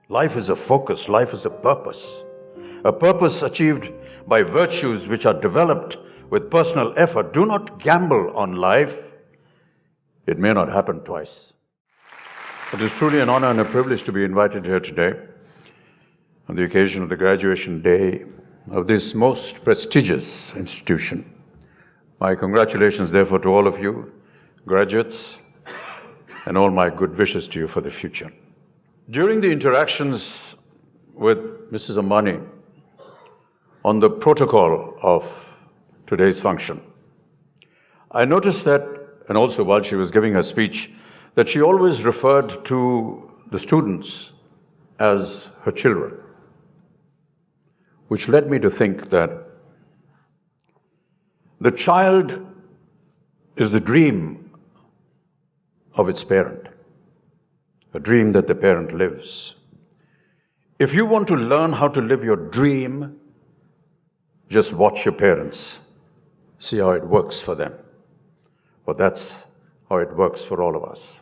Life is a focus, life is a purpose achieved by virtues which are developed with personal effort. Do not gamble on life. It may not happen twice. It is truly an honor and a privilege to be invited here today on the occasion of the graduation day of this most prestigious institution. My congratulations, therefore, to all of you, graduates, and all my good wishes to you for the future. During the interactions with Mrs. Ambani on the protocol of today's function, I noticed that, and also while she was giving her speech, that she always referred to the students as her children, which led me to think that the child is the dream of its parent, a dream that the parent lives. If you want to learn how to live your dream, just watch your parents, see how it works for them. Well, that's how it works for all of us.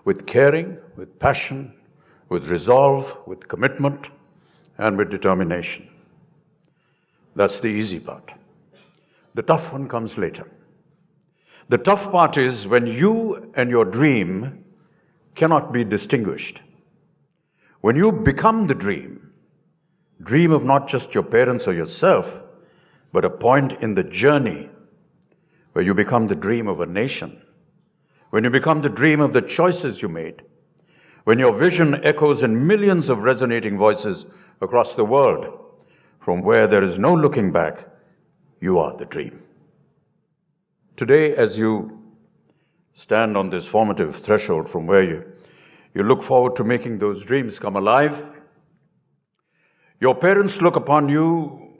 With caring, with passion, with resolve, with commitment, and with determination. That's the easy part. The tough one comes later. The tough part is when you and your dream cannot be distinguished. When you become the dream of not just your parents or yourself, but a point in the journey where you become the dream of a nation, when you become the dream of the choices you made, when your vision echoes in millions of resonating voices across the world, from where there is no looking back, you are the dream. Today, as you stand on this formative threshold from where you look forward to making those dreams come alive, your parents look upon you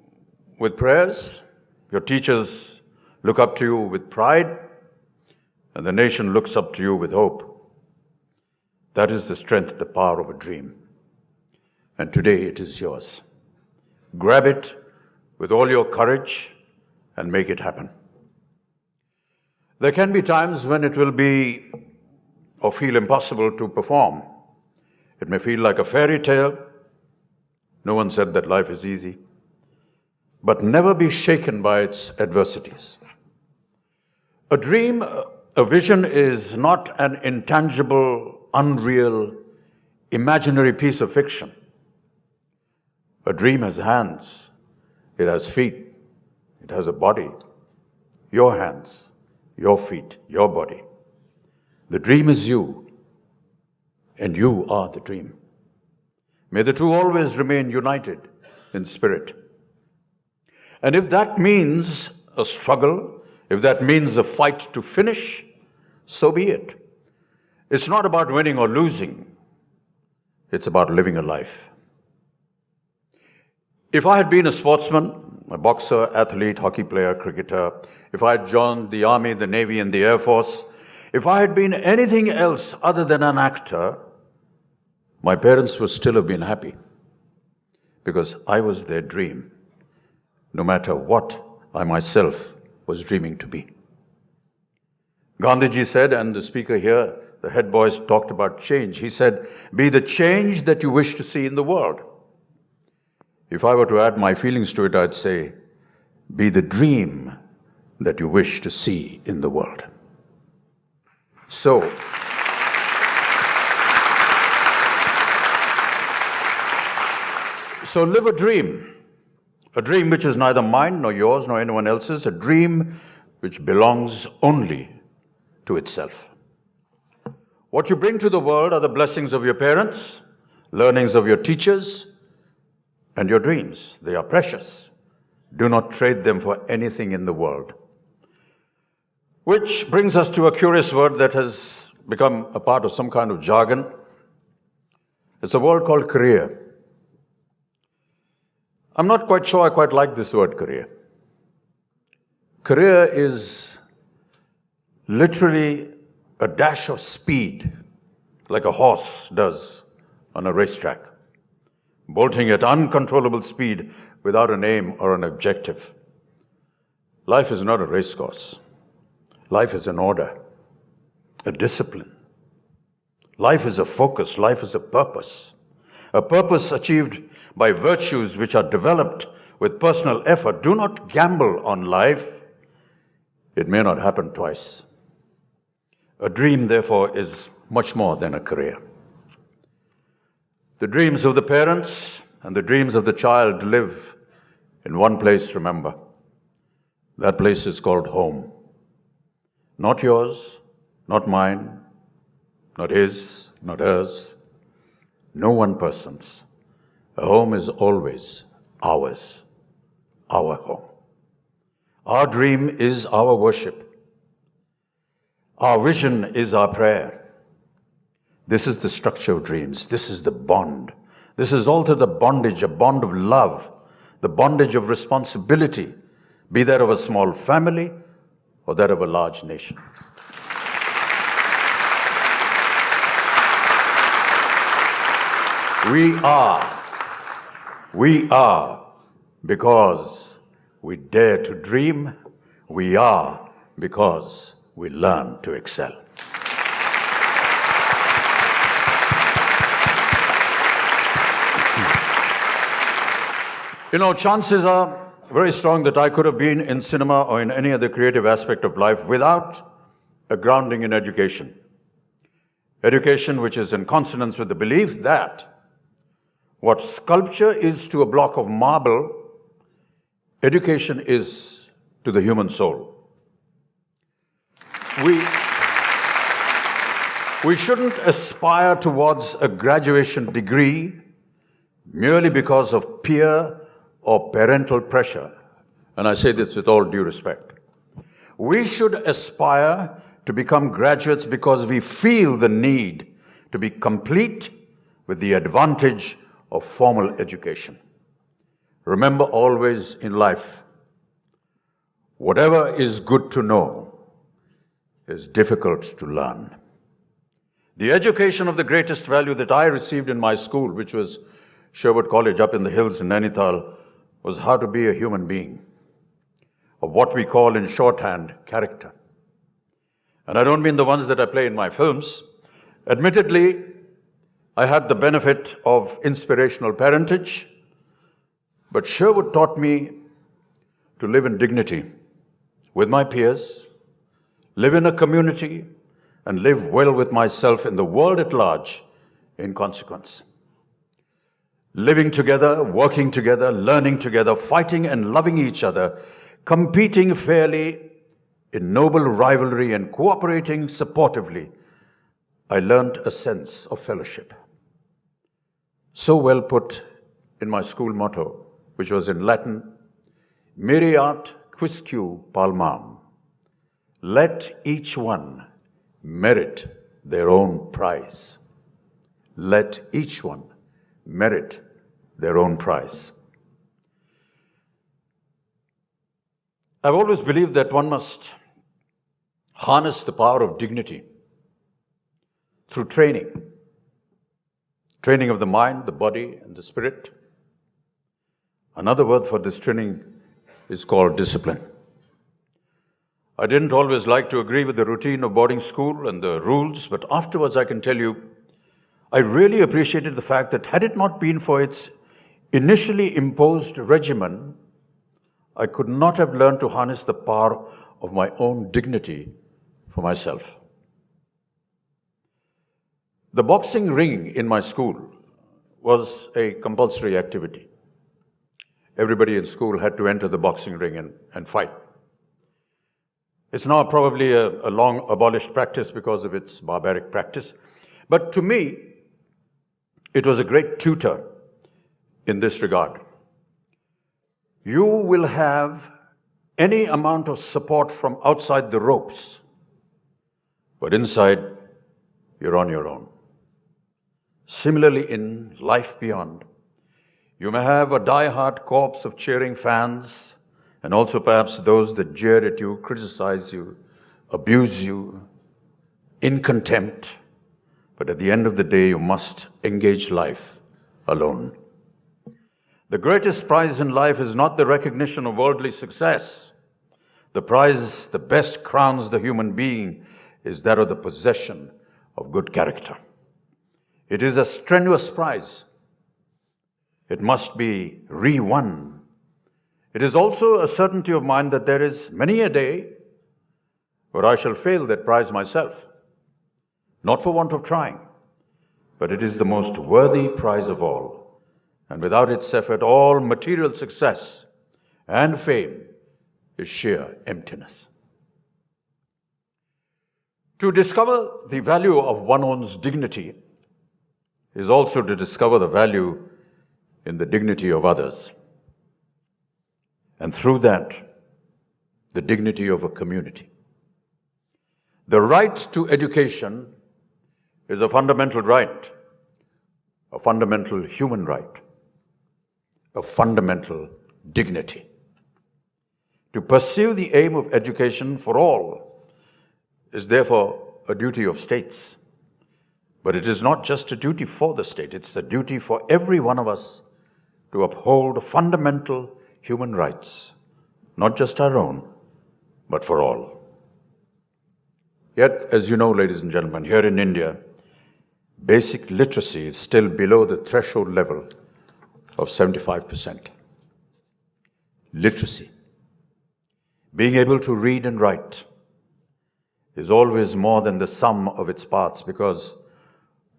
with prayers, your teachers look up to you with pride, and the nation looks up to you with hope. That is the strength, the power of a dream. And today it is yours. Grab it with all your courage and make it happen. There can be times when it will be or feel impossible to perform. It may feel like a fairy tale. No one said that life is easy. But never be shaken by its adversities. A dream, a vision is not an intangible, unreal, imaginary piece of fiction. A dream has hands, it has feet, it has a body. Your hands, your feet, your body. The dream is you, and you are the dream. May the two always remain united in spirit. And if that means a struggle, if that means a fight to finish, so be it. It's not about winning or losing. It's about living a life. If I had been a sportsman, a boxer, athlete, hockey player, cricketer, if I had joined the Army, the Navy, and the Air Force, if I had been anything else other than an actor, my parents would still have been happy because I was their dream, no matter what I myself was dreaming to be. Gandhiji said, and the speaker here, the head boys talked about change. He said, be the change that you wish to see in the world. If I were to add my feelings to it, I'd say, be the dream that you wish to see in the world. So, live a dream which is neither mine nor yours nor anyone else's, a dream which belongs only to itself. What you bring to the world are the blessings of your parents, learnings of your teachers, and your dreams. They are precious. Do not trade them for anything in the world. Which brings us to a curious word that has become a part of some kind of jargon. It's a word called career. I'm not quite sure I quite like this word career. Career is literally a dash of speed, like a horse does on a racetrack, bolting at uncontrollable speed without an aim or an objective. Life is not a race course. Life is an order, a discipline. Life is a focus. Life is a purpose. a purpose achieved by virtues which are developed with personal effort. Do not gamble on life. It may not happen twice. A dream, therefore, is much more than a career. The dreams of the parents and the dreams of the child live in one place, remember. That place is called home. Not yours, not mine, not his, not hers. No one person's. A home is always ours, our home. Our dream is our worship. Our vision is our prayer. This is the structure of dreams. This is the bond. This is also the bondage, a bond of love, the bondage of responsibility, be that of a small family or that of a large nation. We are because we dare to dream. We are because we learn to excel. You know, chances are very strong that I could have been in cinema or in any other creative aspect of life without a grounding in education. Education which is in consonance with the belief that what sculpture is to a block of marble, education is to the human soul. We shouldn't aspire towards a graduation degree merely because of peer or parental pressure. And I say this with all due respect. We should aspire to become graduates because we feel the need to be complete with the advantage of formal education. Remember always in life, whatever is good to know is difficult to learn. The education of the greatest value that I received in my school, which was Sherwood College up in the hills in Nainital, was how to be a human being, of what we call in shorthand, character. And I don't mean the ones that I play in my films. Admittedly, I had the benefit of inspirational parentage, but Sherwood taught me to live in dignity with my peers, live in a community, and live well with myself in the world at large in consequence. Living together, working together, learning together, fighting and loving each other, competing fairly in noble rivalry and cooperating supportively, I learned a sense of fellowship. So well put in my school motto, which was in Latin, Miriat quisque palmam. Let each one merit their own prize. Let each one merit their own prize. I've always believed that one must harness the power of dignity through training. Training of the mind, the body, and the spirit. Another word for this training is called discipline. I didn't always like to agree with the routine of boarding school and the rules, but afterwards I can tell you, I really appreciated the fact that had it not been for its initially imposed regimen, I could not have learned to harness the power of my own dignity for myself. The boxing ring in my school was a compulsory activity. Everybody in school had to enter the boxing ring and fight. It's now probably a long abolished practice because of its barbaric practice. But to me, it was a great tutor in this regard. You will have any amount of support from outside the ropes, but inside, you're on your own. Similarly, in life beyond, you may have a die-hard corps of cheering fans, and also perhaps those that jeer at you, criticize you, abuse you, in contempt. But at the end of the day, you must engage life alone. The greatest prize in life is not the recognition of worldly success. The prize that best crowns the human being is that of the possession of good character. It is a strenuous prize. It must be re-won. It is also a certainty of mind that there is many a day where I shall fail that prize myself, not for want of trying, but it is the most worthy prize of all, and without its effort, all material success and fame is sheer emptiness. To discover the value of one's own dignity is also to discover the value in the dignity of others, and through that, the dignity of a community. The right to education is a fundamental right, a fundamental human right, a fundamental dignity. To pursue the aim of education for all is therefore a duty of states. But it is not just a duty for the state, it's a duty for every one of us to uphold fundamental human rights, not just our own, but for all. Yet, as you know, ladies and gentlemen, here in India, basic literacy is still below the threshold level of 75%. Literacy, being able to read and write, is always more than the sum of its parts because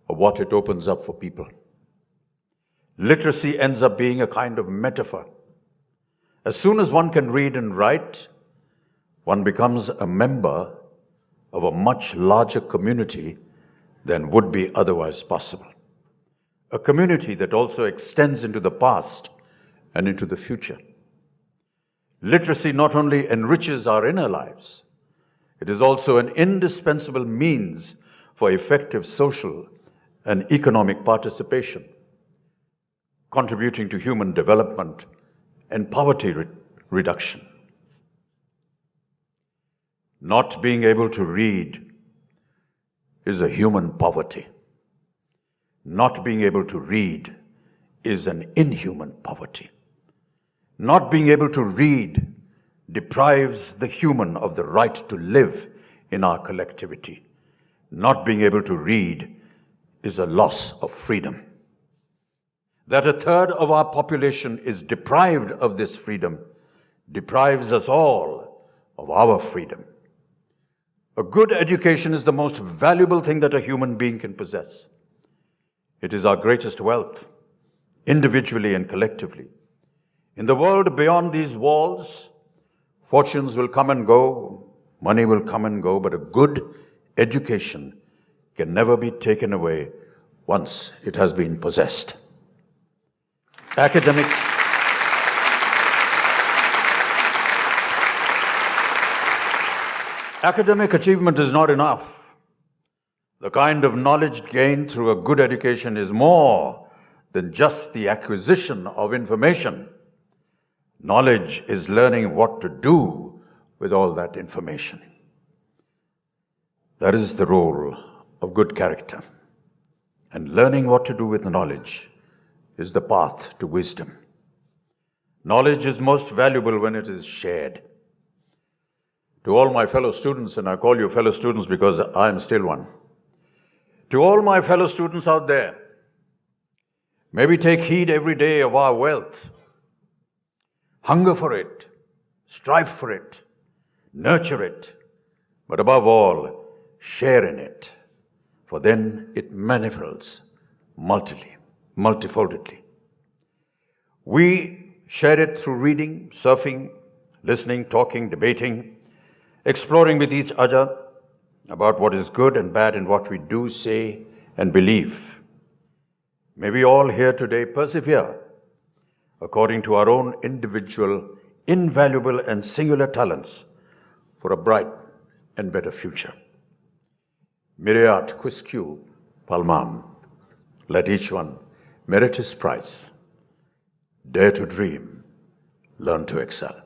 of what it opens up for people. Literacy ends up being a kind of metaphor. As soon as one can read and write, one becomes a member of a much larger community than would be otherwise possible. A community that also extends into the past and into the future. Literacy not only enriches our inner lives, it is also an indispensable means for effective social and economic participation, contributing to human development and poverty reduction. Not being able to read is a human poverty. Not being able to read is an inhuman poverty. Not being able to read deprives the human of the right to live in our collectivity. Not being able to read is a loss of freedom. That a third of our population is deprived of this freedom deprives us all of our freedom. A good education is the most valuable thing that a human being can possess. It is our greatest wealth, individually and collectively. In the world beyond these walls, fortunes will come and go, money will come and go, but a good education can never be taken away once it has been possessed. Academic achievement is not enough. The kind of knowledge gained through a good education is more than just the acquisition of information. Knowledge is learning what to do with all that information. That is the role of good character. And learning what to do with knowledge is the path to wisdom. Knowledge is most valuable when it is shared. To all my fellow students, and I call you fellow students because I am still one. To all my fellow students out there, may we take heed every day of our wealth. Hunger for it, strive for it, nurture it, but above all, share in it, for then it manifolds multifoldedly. We share it through reading, surfing, listening, talking, debating, exploring with each other about what is good and bad in what we do, say, and believe. May we all here today persevere according to our own individual, invaluable and singular talents for a bright and better future. Myriad quisque palmam. Let each one merit his prize. Dare to dream, learn to excel.